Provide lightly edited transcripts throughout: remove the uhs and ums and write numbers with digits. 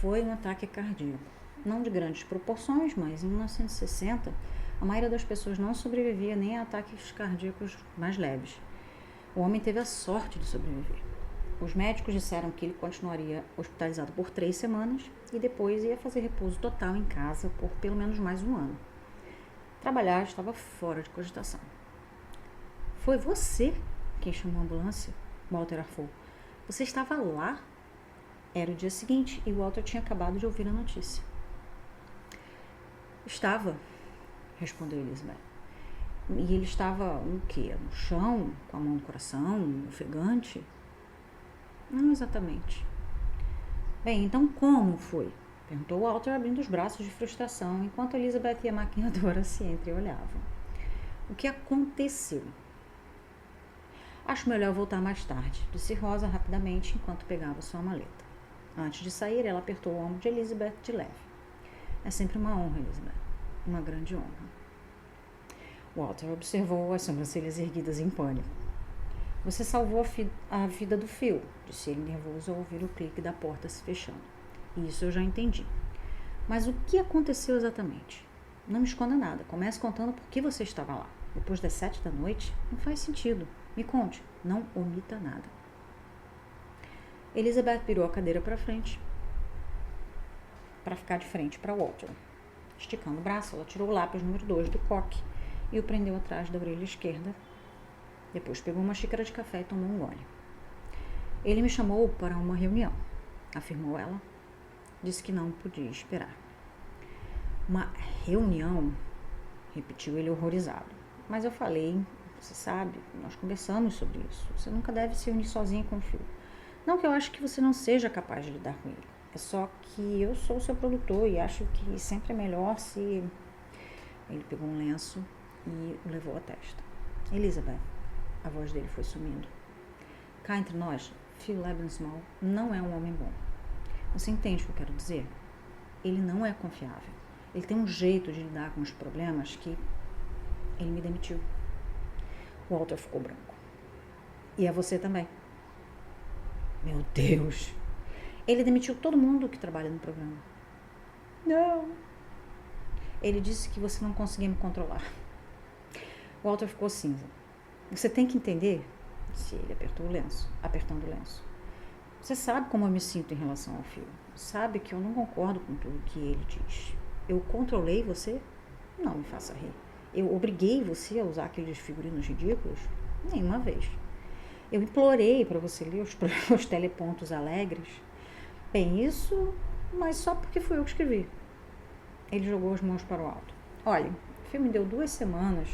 Foi um ataque cardíaco. Não de grandes proporções, mas em 1960, a maioria das pessoas não sobrevivia nem a ataques cardíacos mais leves. O homem teve a sorte de sobreviver. Os médicos disseram que ele continuaria hospitalizado por 3 semanas e depois ia fazer repouso total em casa por pelo menos mais um ano. Trabalhar estava fora de cogitação. Foi você quem chamou a ambulância? Walter arfou. Você estava lá? Era o dia seguinte e Walter tinha acabado de ouvir a notícia. Estava, respondeu Elizabeth. E ele estava no quê? No chão, com a mão no coração, ofegante? Não exatamente. Bem, então como foi? Perguntou Walter, abrindo os braços de frustração, enquanto Elizabeth e a maquiadora se entreolhavam. O que aconteceu? Acho melhor voltar mais tarde, disse Rosa rapidamente, enquanto pegava sua maleta. Antes de sair, ela apertou o ombro de Elizabeth de leve. É sempre uma honra, Elizabeth. Uma grande honra. Walter observou as sobrancelhas erguidas em pânico. Você salvou a vida do Phil, disse ele nervoso ao ouvir o clique da porta se fechando. Isso eu já entendi. Mas o que aconteceu exatamente? Não me esconda nada. Comece contando por que você estava lá. Depois das 7 da noite? Não faz sentido. Me conte. Não omita nada. Elizabeth virou a cadeira para frente, para ficar de frente para Walter. Esticando o braço, ela tirou o lápis número 2 do coque e o prendeu atrás da orelha esquerda. Depois pegou uma xícara de café e tomou um gole. Ele me chamou para uma reunião, afirmou ela. Disse que não podia esperar. Uma reunião? Repetiu ele horrorizado. Mas eu falei, você sabe, nós conversamos sobre isso. Você nunca deve se unir sozinha com o Phil. Não que eu acho que você não seja capaz de lidar com ele. É só que eu sou seu produtor e acho que sempre é melhor se... Ele pegou um lenço e o levou à testa. Elizabeth, a voz dele foi sumindo. Cá entre nós, Phil Lebensmal não é um homem bom. Você entende o que eu quero dizer? Ele não é confiável. Ele tem um jeito de lidar com os problemas que... Ele me demitiu. Walter ficou branco. E é você também. Meu Deus! Ele demitiu todo mundo que trabalha no programa. Não. Ele disse que você não conseguia me controlar. Walter ficou cinza. Você tem que entender, disse ele, apertando o lenço. Você sabe como eu me sinto em relação ao Phil. Sabe que eu não concordo com tudo que ele diz. Eu controlei você? Não me faça rir. Eu obriguei você a usar aqueles figurinos ridículos? Nenhuma vez. Eu implorei para você ler os telepontos alegres. Bem, isso, mas só porque fui eu que escrevi. Ele jogou as mãos para o alto. Olha, o Phil me deu 2 semanas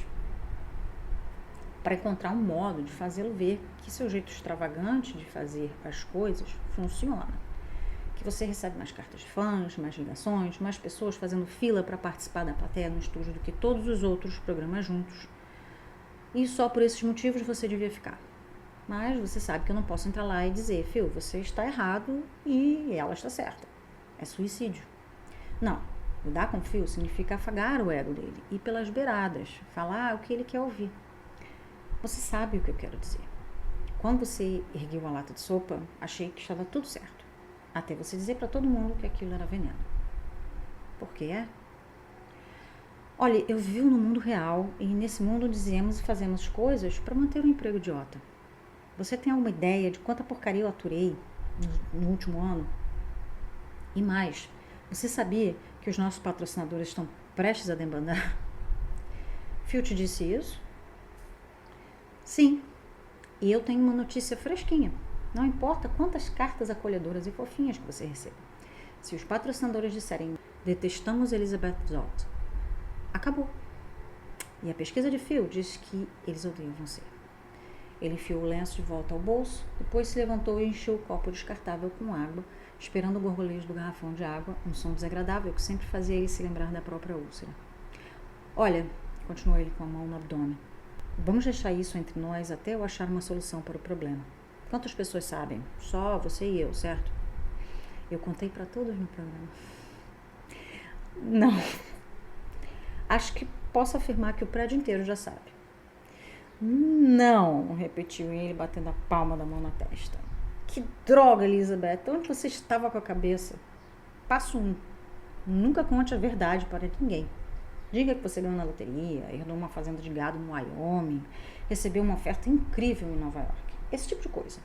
para encontrar um modo de fazê-lo ver que seu jeito extravagante de fazer as coisas funciona. Que você recebe mais cartas de fãs, mais ligações, mais pessoas fazendo fila para participar da plateia no estúdio do que todos os outros programas juntos. E só por esses motivos você devia ficar. Mas você sabe que eu não posso entrar lá e dizer, Phil, você está errado e ela está certa. É suicídio. Não, lidar com o Phil significa afagar o ego dele, ir pelas beiradas, falar o que ele quer ouvir. Você sabe o que eu quero dizer. Quando você ergueu a lata de sopa, achei que estava tudo certo. Até você dizer para todo mundo que aquilo era veneno. Por que é? Olha, eu vivo no mundo real e nesse mundo dizemos e fazemos coisas para manter um emprego idiota. Você tem alguma ideia de quanta porcaria eu aturei no último ano? E mais, você sabia que os nossos patrocinadores estão prestes a debandar? Phil te disse isso? Sim, e eu tenho uma notícia fresquinha. Não importa quantas cartas acolhedoras e fofinhas que você receba. Se os patrocinadores disserem detestamos Elizabeth Zott, acabou. E a pesquisa de Phil diz que eles odeiam você. Ele enfiou o lenço de volta ao bolso, depois se levantou e encheu o copo descartável com água, esperando o gorgolejo do garrafão de água, um som desagradável que sempre fazia ele se lembrar da própria úlcera. Olha, continuou ele com a mão no abdômen, vamos deixar isso entre nós até eu achar uma solução para o problema. Quantas pessoas sabem? Só você e eu, certo? Eu contei para todos no programa. Não. Acho que posso afirmar que o prédio inteiro já sabe. Não, repetiu ele, batendo a palma da mão na testa. Que droga, Elizabeth. Onde você estava com a cabeça? Passo 1. Nunca conte a verdade para ninguém. Diga que você ganhou na loteria, herdou uma fazenda de gado no Wyoming, recebeu uma oferta incrível em Nova York. Esse tipo de coisa.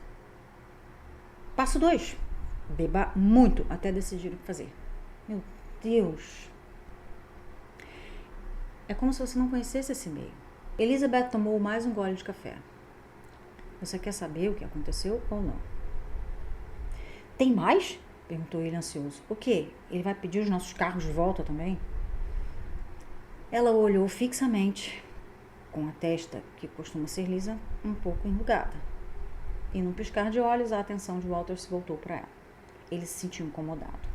Passo 2. Beba muito até decidir o que fazer. Meu Deus. É como se você não conhecesse esse meio. Elizabeth tomou mais um gole de café. Você quer saber o que aconteceu ou não? Tem mais? Perguntou ele ansioso. O quê? Ele vai pedir os nossos carros de volta também? Ela o olhou fixamente, com a testa, que costuma ser lisa, um pouco enrugada. E num piscar de olhos, a atenção de Walter se voltou para ela. Ele se sentiu incomodado.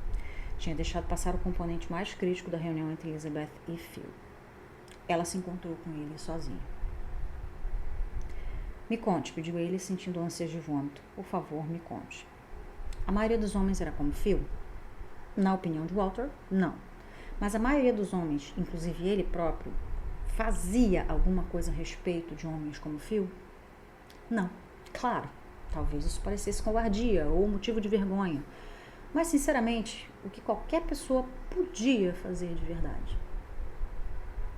Tinha deixado passar o componente mais crítico da reunião entre Elizabeth e Phil. Ela se encontrou com ele sozinha. Me conte, pediu ele, sentindo ânsias de vômito. Por favor, me conte. A maioria dos homens era como Phil? Na opinião de Walter, não. Mas a maioria dos homens, inclusive ele próprio, fazia alguma coisa a respeito de homens como Phil? Não. Claro, talvez isso parecesse covardia ou motivo de vergonha. Mas, sinceramente, o que qualquer pessoa podia fazer de verdade.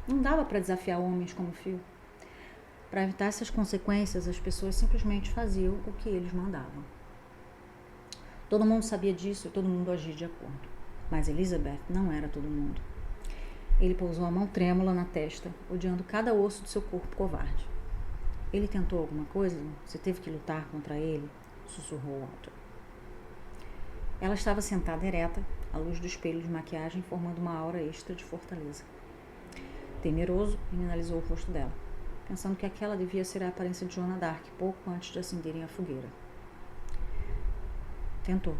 Não dava para desafiar homens como Phil. Para evitar essas consequências, as pessoas simplesmente faziam o que eles mandavam. Todo mundo sabia disso e todo mundo agia de acordo. Mas Elizabeth não era todo mundo. Ele pousou a mão trêmula na testa, odiando cada osso do seu corpo covarde. Ele tentou alguma coisa? Você teve que lutar contra ele? Sussurrou Walter. Ela estava sentada ereta, à luz do espelho de maquiagem, formando uma aura extra de fortaleza. Temeroso, ele analisou o rosto dela, pensando que aquela devia ser a aparência de Joana d'Arc pouco antes de acenderem a fogueira. Tentou.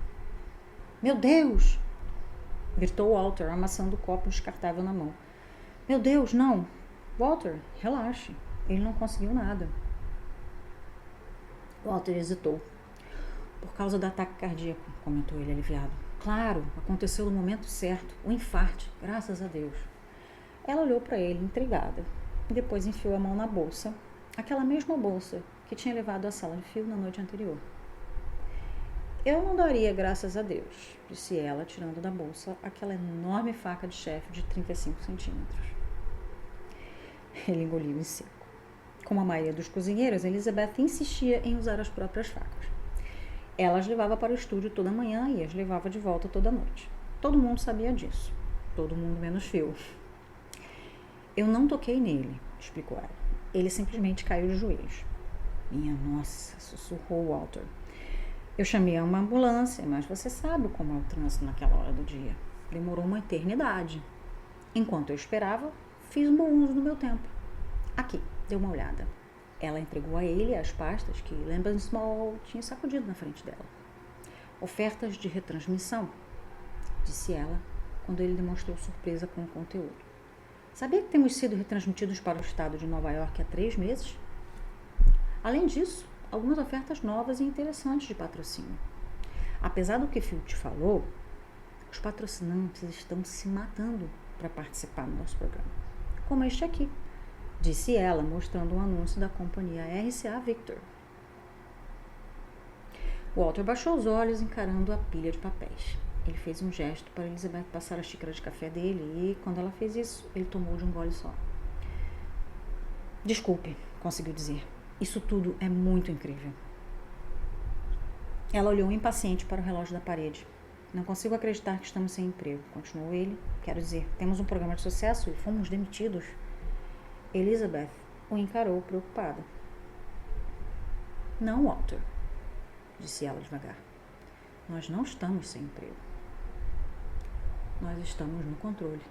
Meu Deus! Gritou Walter, amassando o copo descartável na mão. Meu Deus, não! Walter, relaxe. Ele não conseguiu nada. Walter hesitou. Por causa do ataque cardíaco, comentou ele aliviado. Claro, aconteceu no momento certo. O infarte, graças a Deus. Ela olhou para ele, intrigada. E depois enfiou a mão na bolsa. Aquela mesma bolsa que tinha levado à sala de Phil na noite anterior. Eu não daria graças a Deus, disse ela, tirando da bolsa aquela enorme faca de chefe de 35 centímetros. Ele engoliu em seco. Como a maioria dos cozinheiros, Elizabeth insistia em usar as próprias facas. Ela as levava para o estúdio toda manhã e as levava de volta toda noite. Todo mundo sabia disso. Todo mundo menos Phil. Eu não toquei nele, explicou ela. Ele simplesmente caiu de joelhos. Minha nossa, sussurrou Walter. Eu chamei uma ambulância, mas você sabe como é o trânsito naquela hora do dia. Demorou uma eternidade. Enquanto eu esperava, fiz um bom uso do meu tempo. Aqui, dê uma olhada. Ela entregou a ele as pastas que Lamb Small tinha sacudido na frente dela. Ofertas de retransmissão, disse ela, quando ele demonstrou surpresa com o conteúdo. Sabia que temos sido retransmitidos para o estado de Nova York há 3 meses? Além disso, algumas ofertas novas e interessantes de patrocínio. Apesar do que Phil te falou, os patrocinantes estão se matando para participar do nosso programa. Como este aqui, disse ela, mostrando um anúncio da companhia RCA Victor. Walter baixou os olhos, encarando a pilha de papéis. Ele fez um gesto para Elizabeth passar a xícara de café dele e, quando ela fez isso, ele tomou de um gole só. Desculpe, conseguiu dizer. Isso tudo é muito incrível. Ela olhou impaciente para o relógio da parede. Não consigo acreditar que estamos sem emprego, continuou ele. Quero dizer, temos um programa de sucesso e fomos demitidos. Elizabeth o encarou preocupada. Não, Walter, disse ela devagar. Nós não estamos sem emprego. Nós estamos no controle.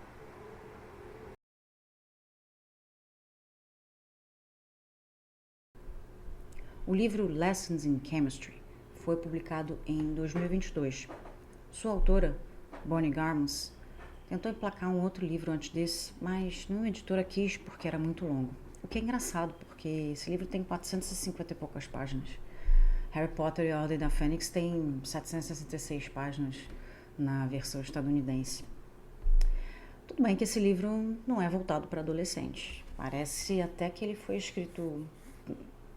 O livro Lessons in Chemistry foi publicado em 2022. Sua autora, Bonnie Garmus, tentou emplacar um outro livro antes desse, mas nenhuma editora quis porque era muito longo. O que é engraçado, porque esse livro tem 450 e poucas páginas. Harry Potter e a Ordem da Fênix tem 766 páginas na versão estadunidense. Tudo bem que esse livro não é voltado para adolescentes. Parece até que ele foi escrito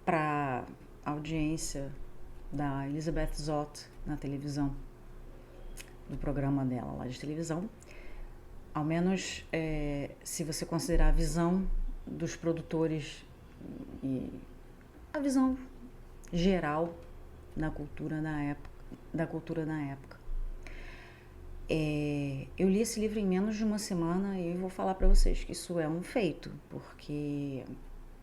para a audiência da Elizabeth Zott na televisão. do programa dela lá de televisão, ao menos se você considerar a visão dos produtores e a visão geral da cultura na época. Eu li esse livro em menos de uma semana e vou falar para vocês que isso é um feito, porque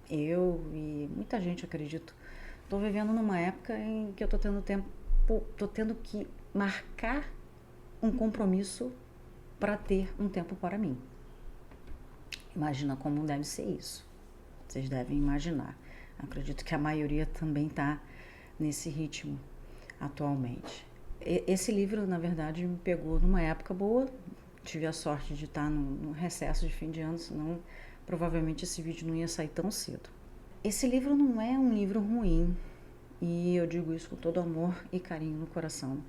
eu e muita gente, acredito, estou vivendo numa época em que eu estou tendo que marcar um compromisso para ter um tempo para mim. Imagina como deve ser isso. Vocês devem imaginar. Acredito que a maioria também está nesse ritmo atualmente. Esse livro, na verdade, me pegou numa época boa. Tive a sorte de estar no recesso de fim de ano, senão provavelmente esse vídeo não ia sair tão cedo. Esse livro não é um livro ruim, e eu digo isso com todo amor e carinho no coração,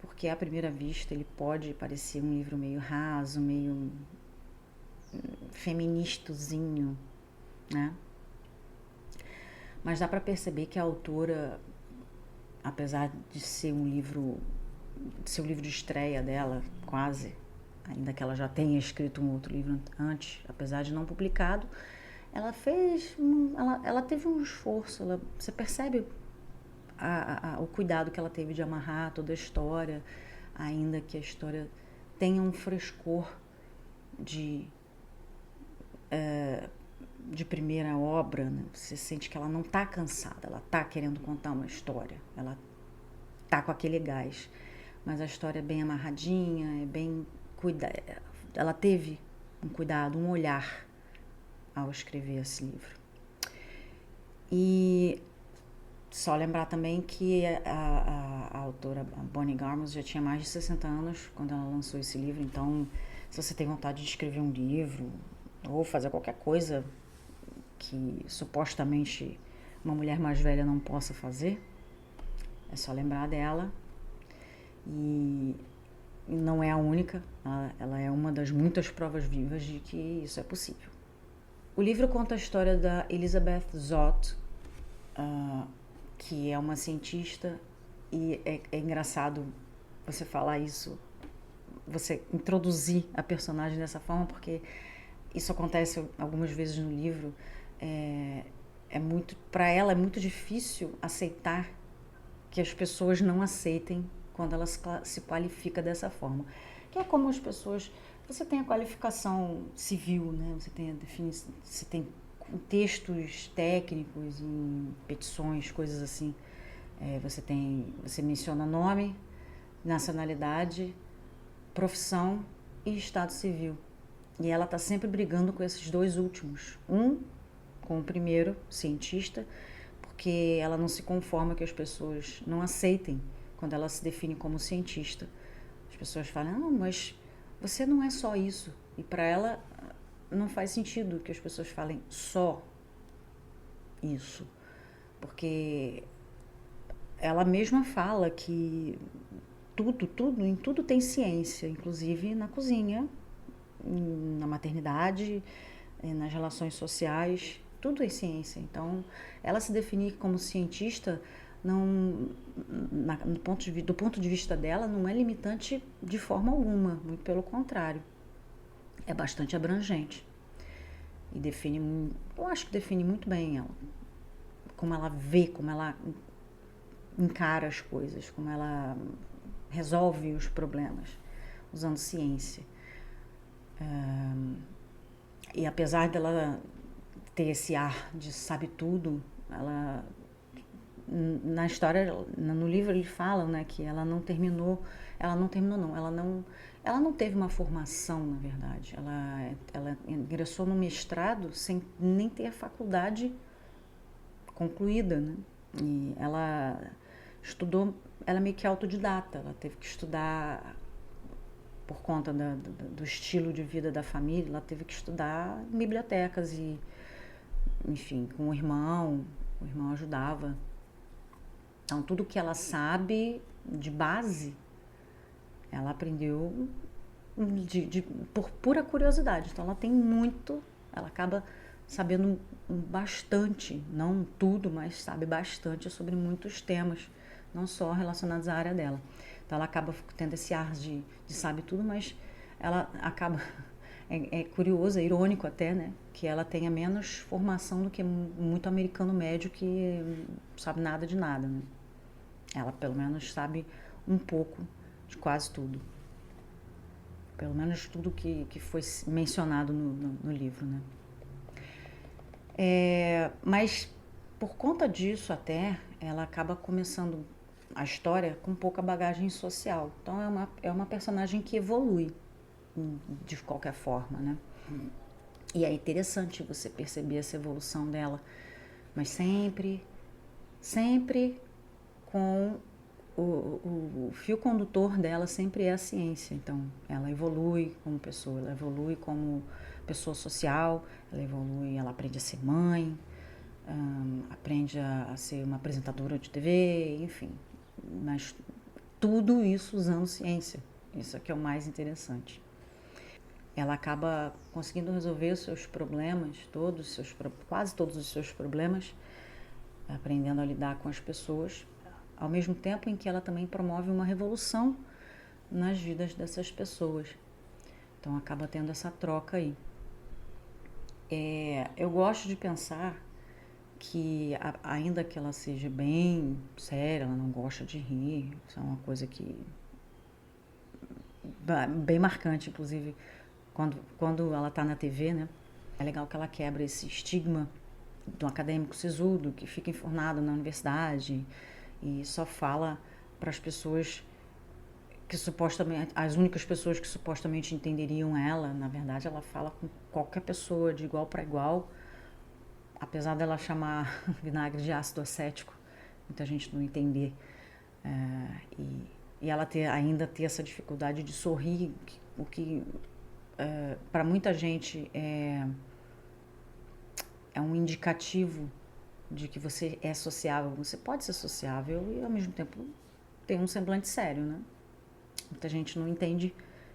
porque à primeira vista ele pode parecer um livro meio raso, meio feministozinho, né? Mas dá para perceber que a autora, apesar de ser o livro de estreia dela, quase, ainda que ela já tenha escrito um outro livro antes, apesar de não publicado, ela teve um esforço, você percebe o cuidado que ela teve de amarrar toda a história, ainda que a história tenha um frescor de primeira obra, né? Você sente que ela não está cansada, ela está querendo contar uma história, ela está com aquele gás, mas a história é bem amarradinha, é bem cuidada. Ela teve um cuidado, um olhar ao escrever esse livro. E só lembrar também que a autora Bonnie Garmus já tinha mais de 60 anos quando ela lançou esse livro, então se você tem vontade de escrever um livro ou fazer qualquer coisa que supostamente uma mulher mais velha não possa fazer, é só lembrar dela. E não é a única, ela é uma das muitas provas vivas de que isso é possível. O livro conta a história da Elizabeth Zott, que é uma cientista, e é engraçado você falar isso, você introduzir a personagem dessa forma, porque isso acontece algumas vezes no livro. Para ela é muito difícil aceitar que as pessoas não aceitem quando ela se qualifica dessa forma. Que é como as pessoas... Você tem a qualificação civil, né? Você tem textos técnicos em petições, coisas assim. Você menciona nome, nacionalidade, profissão e estado civil. E ela está sempre brigando com esses dois últimos. Com o primeiro, cientista, porque ela não se conforma que as pessoas não aceitem quando ela se define como cientista. As pessoas falam, não, mas você não é só isso. E para ela não faz sentido que as pessoas falem só isso. Porque ela mesma fala que em tudo tem ciência, inclusive na cozinha, na maternidade, nas relações sociais, tudo é ciência. Então, ela se definir como cientista, do ponto de vista dela, não é limitante de forma alguma, muito pelo contrário. É bastante abrangente. E eu acho que define muito bem ela, como ela vê, como ela encara as coisas, como ela resolve os problemas, usando ciência. E apesar dela ter esse ar de sabe tudo, ela, na história, no livro ele fala, né, que ela não teve uma formação, na verdade. Ela ingressou no mestrado sem nem ter a faculdade concluída, né? E ela estudou, ela é meio que autodidata, ela teve que estudar por conta do estilo de vida da família, ela teve que estudar em bibliotecas e, enfim, com o irmão ajudava. Então, tudo que ela sabe de base, ela aprendeu por pura curiosidade. Então, ela acaba sabendo bastante, não tudo, mas sabe bastante sobre muitos temas, não só relacionados à área dela. Então ela acaba tendo esse ar de sabe tudo, mas ela acaba... É curioso, é irônico até, né? Que ela tenha menos formação do que muito americano médio que sabe nada de nada, né? Ela pelo menos sabe um pouco de quase tudo. Pelo menos tudo que foi mencionado no livro, né? Mas por conta disso até, ela acaba começando a história com pouca bagagem social. Então é uma personagem que evolui de qualquer forma, né? E é interessante você perceber essa evolução dela, mas sempre com o fio condutor dela sempre é a ciência. Então, ela evolui como pessoa, ela evolui como pessoa social, ela evolui, ela aprende a ser mãe, aprende a ser uma apresentadora de TV, enfim. Mas tudo isso usando ciência. Isso é que é o mais interessante. Ela acaba conseguindo resolver os seus problemas, quase todos os seus problemas, aprendendo a lidar com as pessoas, ao mesmo tempo em que ela também promove uma revolução nas vidas dessas pessoas. Então acaba tendo essa troca aí. Eu gosto de pensar que, ainda que ela seja bem séria, ela não gosta de rir, isso é uma coisa que bem marcante, inclusive, quando ela está na TV, né? É legal que ela quebra esse estigma do acadêmico sisudo que fica enfurnado na universidade e só fala para as pessoas que supostamente, as únicas pessoas que supostamente entenderiam ela. Na verdade, ela fala com qualquer pessoa de igual para igual, apesar dela chamar vinagre de ácido acético, muita gente não entender. E ela ainda ter essa dificuldade de sorrir, o que para muita gente é um indicativo de que você é sociável. Você pode ser sociável e ao mesmo tempo ter um semblante sério, né? Muita gente não entende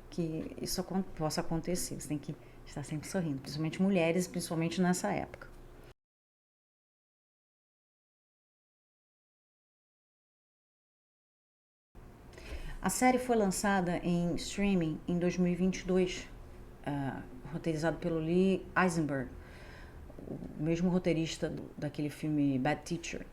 que isso possa acontecer. Você tem que estar sempre sorrindo, principalmente mulheres, principalmente nessa época. A série foi lançada em streaming em 2022, roteirizado pelo Lee Eisenberg, o mesmo roteirista daquele filme Bad Teacher,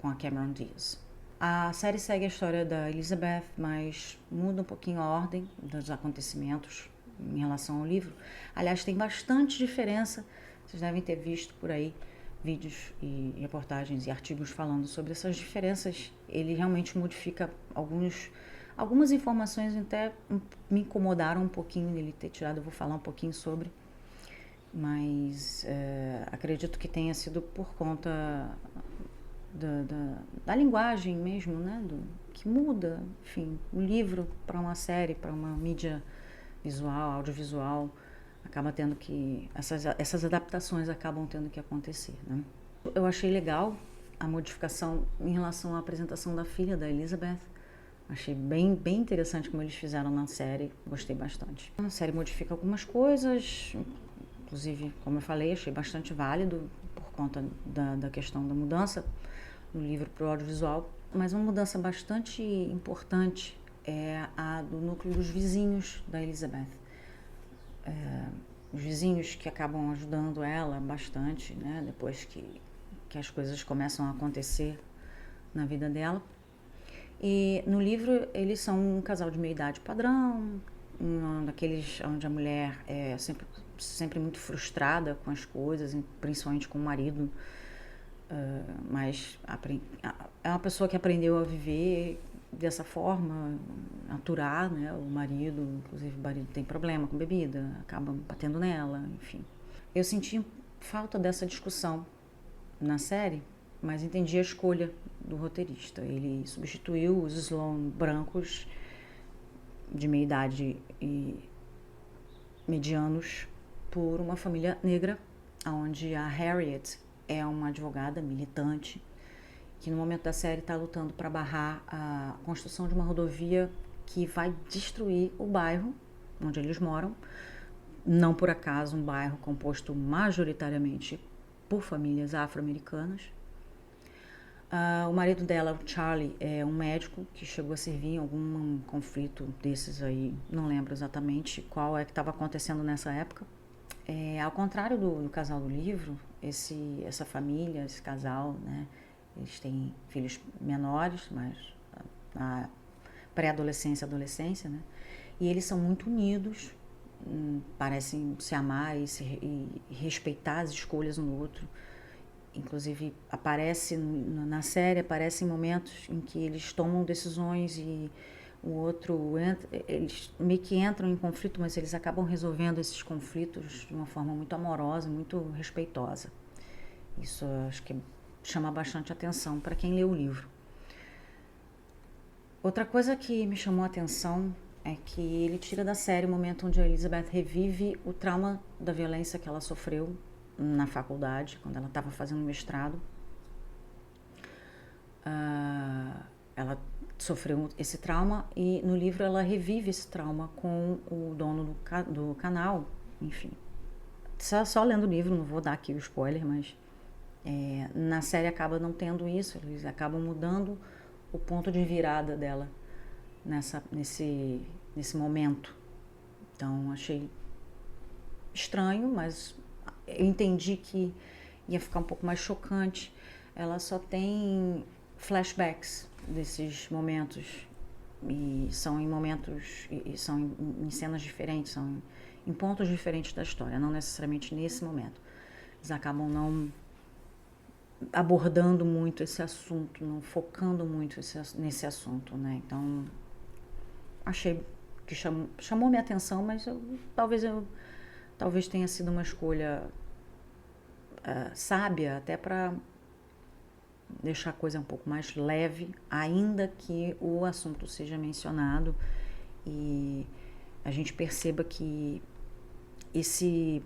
com a Cameron Diaz. A série segue a história da Elizabeth, mas muda um pouquinho a ordem dos acontecimentos em relação ao livro. Aliás, tem bastante diferença, vocês devem ter visto por aí vídeos e reportagens e artigos falando sobre essas diferenças. Ele realmente modifica algumas informações, até me incomodaram um pouquinho nele ter tirado, eu vou falar um pouquinho sobre, mas acredito que tenha sido por conta da linguagem mesmo, né? Que muda, enfim, o livro para uma série, para uma mídia visual, audiovisual, acaba tendo que... Essas adaptações acabam tendo que acontecer, né? Eu achei legal a modificação em relação à apresentação da filha, da Elizabeth. Achei bem interessante como eles fizeram na série, gostei bastante. A série modifica algumas coisas, inclusive, como eu falei, achei bastante válido por conta da questão da mudança do livro para o audiovisual, mas uma mudança bastante importante é a do núcleo dos vizinhos da Elizabeth. Os vizinhos que acabam ajudando ela bastante, né, depois que as coisas começam a acontecer na vida dela. E no livro eles são um casal de meia-idade padrão, daqueles onde a mulher é sempre muito frustrada com as coisas, principalmente com o marido, mas é uma pessoa que aprendeu a viver dessa forma, aturar, né, o marido. Inclusive o marido tem problema com bebida, acaba batendo nela, enfim. Eu senti falta dessa discussão na série, mas entendi a escolha do roteirista. Ele substituiu os Sloan brancos de meia idade e medianos por uma família negra, onde a Harriet é uma advogada militante que no momento da série está lutando para barrar a construção de uma rodovia que vai destruir o bairro onde eles moram. Não por acaso um bairro composto majoritariamente por famílias afro-americanas. O marido dela, o Charlie, é um médico que chegou a servir em algum conflito desses aí, não lembro exatamente qual é que estava acontecendo nessa época. Ao contrário do casal do livro, essa família, esse casal, né, eles têm filhos menores, mas na pré-adolescência, adolescência, né, e eles são muito unidos, parecem se amar e respeitar as escolhas um do outro. Inclusive, na série, aparecem momentos em que eles tomam decisões e o outro eles meio que entram em conflito, mas eles acabam resolvendo esses conflitos de uma forma muito amorosa, muito respeitosa. Isso acho que chama bastante atenção para quem lê o livro. Outra coisa que me chamou a atenção é que ele tira da série o momento onde a Elizabeth revive o trauma da violência que ela sofreu na faculdade, quando ela estava fazendo mestrado. Ela sofreu esse trauma e no livro ela revive esse trauma com o dono do canal, enfim. Só lendo o livro, não vou dar aqui o spoiler, mas na série acaba não tendo isso, eles acabam mudando o ponto de virada dela nesse momento. Então achei estranho, mas eu entendi que ia ficar um pouco mais chocante. Ela só tem flashbacks desses momentos e são em momentos e são em cenas diferentes, são em pontos diferentes da história, não necessariamente nesse momento. Eles acabam não abordando muito esse assunto, não focando muito nesse assunto, né? Então achei que chamou minha atenção, mas talvez tenha sido uma escolha sábia, até para deixar a coisa um pouco mais leve, ainda que o assunto seja mencionado e a gente perceba que esse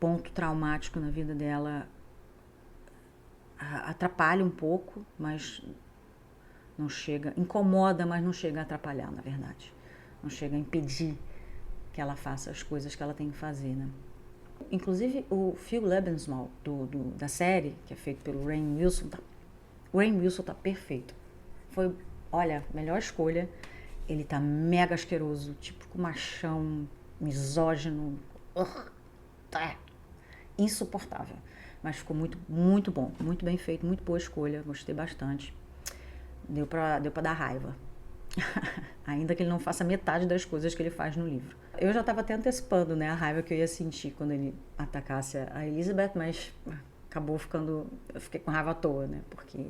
ponto traumático na vida dela atrapalha um pouco, mas não chega, incomoda, mas não chega a atrapalhar, na verdade. Não chega a impedir que ela faça as coisas que ela tem que fazer, né? Inclusive o Phil Lebensmal da série, que é feito pelo Rainn Wilson, tá perfeito. Foi, olha, melhor escolha. Ele tá mega asqueroso, típico machão, misógino, tá insuportável. Mas ficou muito, muito bom, muito bem feito, muito boa escolha, gostei bastante. Deu pra dar raiva. Ainda que ele não faça metade das coisas que ele faz no livro. Eu já estava até antecipando, né, a raiva que eu ia sentir quando ele atacasse a Elizabeth, mas acabou eu fiquei com raiva à toa, né, porque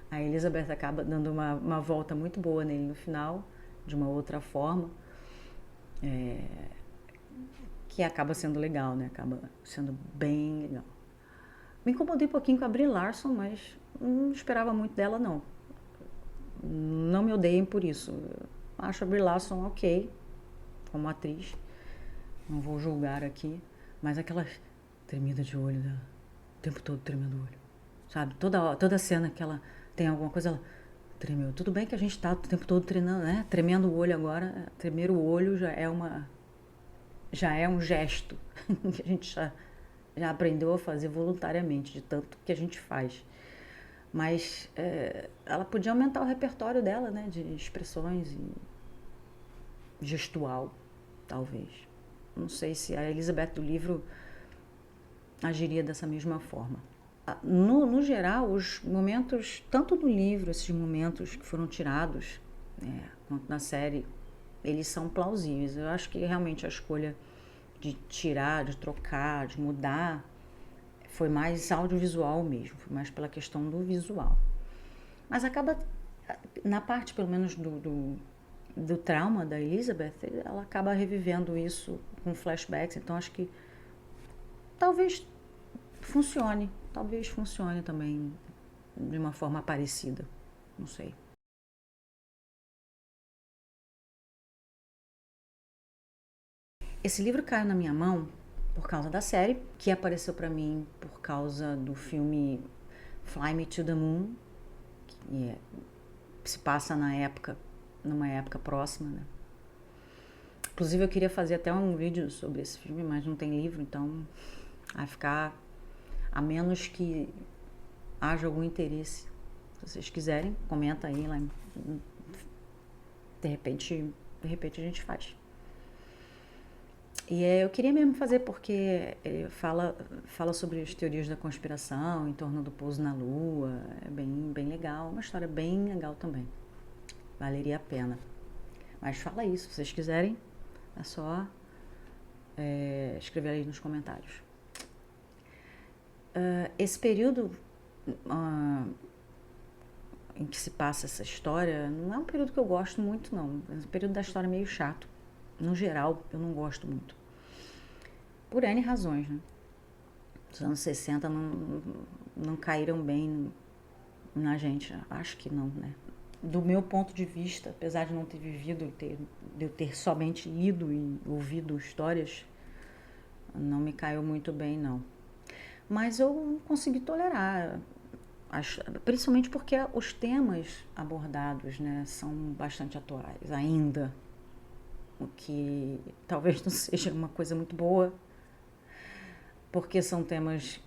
a Elizabeth acaba dando uma volta muito boa nele no final, de uma outra forma, que acaba sendo legal, né, acaba sendo bem legal. Me incomodei um pouquinho com a Brie Larson, mas não esperava muito dela, não. Não me odeiem por isso. Acho a Brie Larson ok como atriz, não vou julgar aqui, mas aquela tremida de olho dela, o tempo todo tremendo o olho, sabe? Toda cena que ela tem alguma coisa, ela tremeu. Tudo bem que a gente tá o tempo todo treinando, né? Tremendo o olho agora, tremer o olho já é um gesto que a gente já aprendeu a fazer voluntariamente, de tanto que a gente faz. Mas ela podia aumentar o repertório dela, né, de expressões e gestual, talvez. Não sei se a Elizabeth do livro agiria dessa mesma forma. No geral, os momentos, tanto no livro, esses momentos que foram tirados, quanto na série, eles são plausíveis. Eu acho que realmente a escolha de tirar, de trocar, de mudar, foi mais audiovisual mesmo, foi mais pela questão do visual. Mas acaba, na parte pelo menos do trauma da Elizabeth, ela acaba revivendo isso com flashbacks, então acho que talvez funcione também de uma forma parecida, não sei. Esse livro caiu na minha mão por causa da série, que apareceu para mim por causa do filme Fly Me to the Moon, que se passa numa época próxima, né? Inclusive eu queria fazer até um vídeo sobre esse filme, mas não tem livro, então vai ficar, a menos que haja algum interesse Se vocês quiserem, comenta aí lá. De repente a gente faz. E eu queria mesmo fazer porque fala sobre as teorias da conspiração em torno do pouso na Lua. É bem legal, uma história bem legal também. Valeria a pena. Mas fala aí, se vocês quiserem, é só escrever aí nos comentários. Esse período em que se passa essa história não é um período que eu gosto muito, não. É um período da história meio chato. No geral, eu não gosto muito. Por N razões, né? Os anos 60 não caíram bem na gente. Acho que não, né? Do meu ponto de vista, apesar de não ter vivido, de eu ter somente lido e ouvido histórias, não me caiu muito bem, não. Mas eu consegui tolerar, principalmente porque os temas abordados, né, são bastante atuais ainda, o que talvez não seja uma coisa muito boa, porque são temas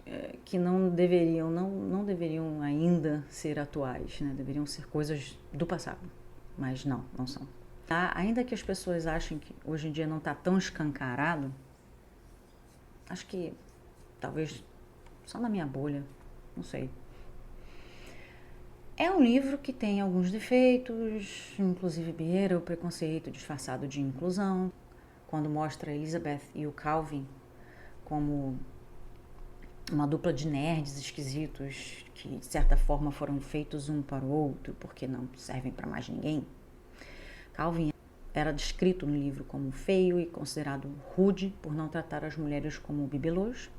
que não deveriam ainda ser atuais, né? Deveriam ser coisas do passado, mas não são. Ainda que as pessoas achem que hoje em dia não está tão escancarado, acho que talvez só na minha bolha, não sei. É um livro que tem alguns defeitos, inclusive beira o preconceito disfarçado de inclusão, quando mostra a Elizabeth e o Calvin como uma dupla de nerds esquisitos que de certa forma foram feitos um para o outro porque não servem para mais ninguém. Calvin era descrito no livro como feio e considerado rude por não tratar as mulheres como bibelôs,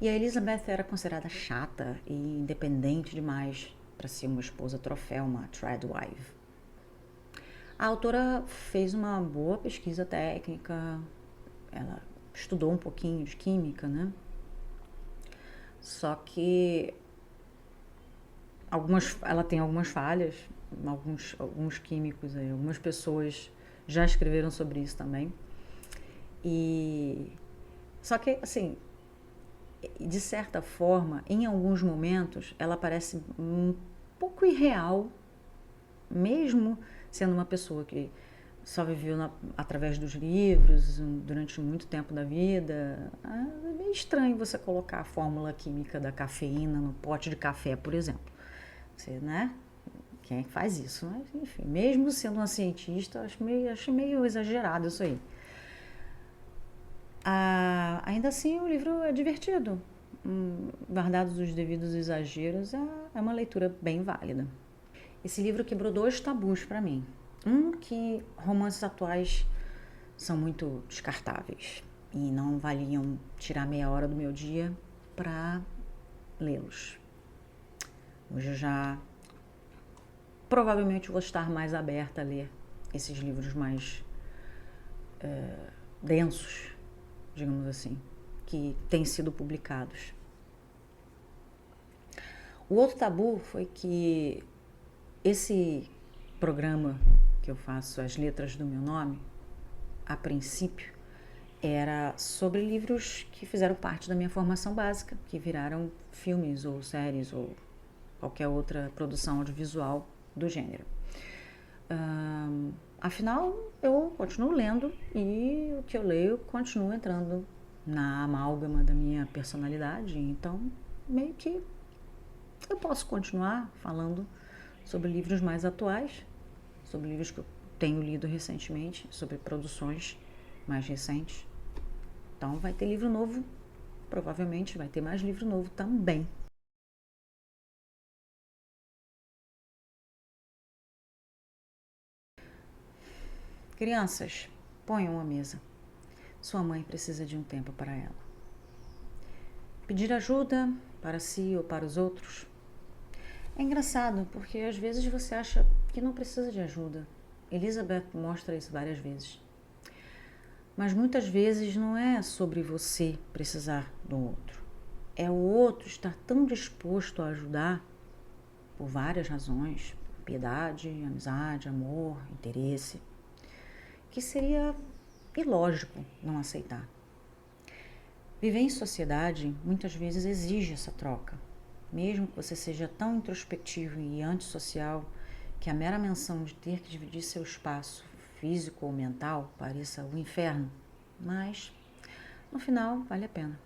e a Elizabeth era considerada chata e independente demais para ser uma esposa troféu, uma tradwife. A autora fez uma boa pesquisa técnica, ela estudou um pouquinho de química, né? Só que ela tem algumas falhas, alguns químicos aí, algumas pessoas já escreveram sobre isso também. Só que, assim, de certa forma, em alguns momentos, ela parece um pouco irreal, mesmo sendo uma pessoa que só viveu através dos livros durante muito tempo da vida. É meio estranho você colocar a fórmula química da cafeína no pote de café, por exemplo. Você, né? Quem é que faz isso? Mas, enfim, mesmo sendo uma cientista, acho meio exagerado isso aí. Ainda assim, o livro é divertido. Guardados os devidos exageros, é uma leitura bem válida. Esse livro quebrou 2 tabus para mim. Que romances atuais são muito descartáveis e não valiam tirar meia hora do meu dia para lê-los. Hoje eu já provavelmente vou estar mais aberta a ler esses livros mais densos, digamos assim, que têm sido publicados. O outro tabu foi que esse programa que eu faço, As Letras do Meu Nome, a princípio, era sobre livros que fizeram parte da minha formação básica, que viraram filmes ou séries ou qualquer outra produção audiovisual do gênero. Afinal, eu continuo lendo e o que eu leio continua entrando na amálgama da minha personalidade, então meio que eu posso continuar falando sobre livros mais atuais, sobre livros que eu tenho lido recentemente, sobre produções mais recentes. Então vai ter livro novo, provavelmente vai ter mais livro novo também. Crianças, ponham a mesa. Sua mãe precisa de um tempo para ela. Pedir ajuda para si ou para os outros. É engraçado, porque às vezes você acha que não precisa de ajuda. Elizabeth mostra isso várias vezes. Mas muitas vezes não é sobre você precisar do outro. É o outro estar tão disposto a ajudar por várias razões, piedade, amizade, amor, interesse, que seria ilógico não aceitar. Viver em sociedade muitas vezes exige essa troca, Mesmo que você seja tão introspectivo e antissocial que a mera menção de ter que dividir seu espaço físico ou mental pareça o inferno, mas no final vale a pena.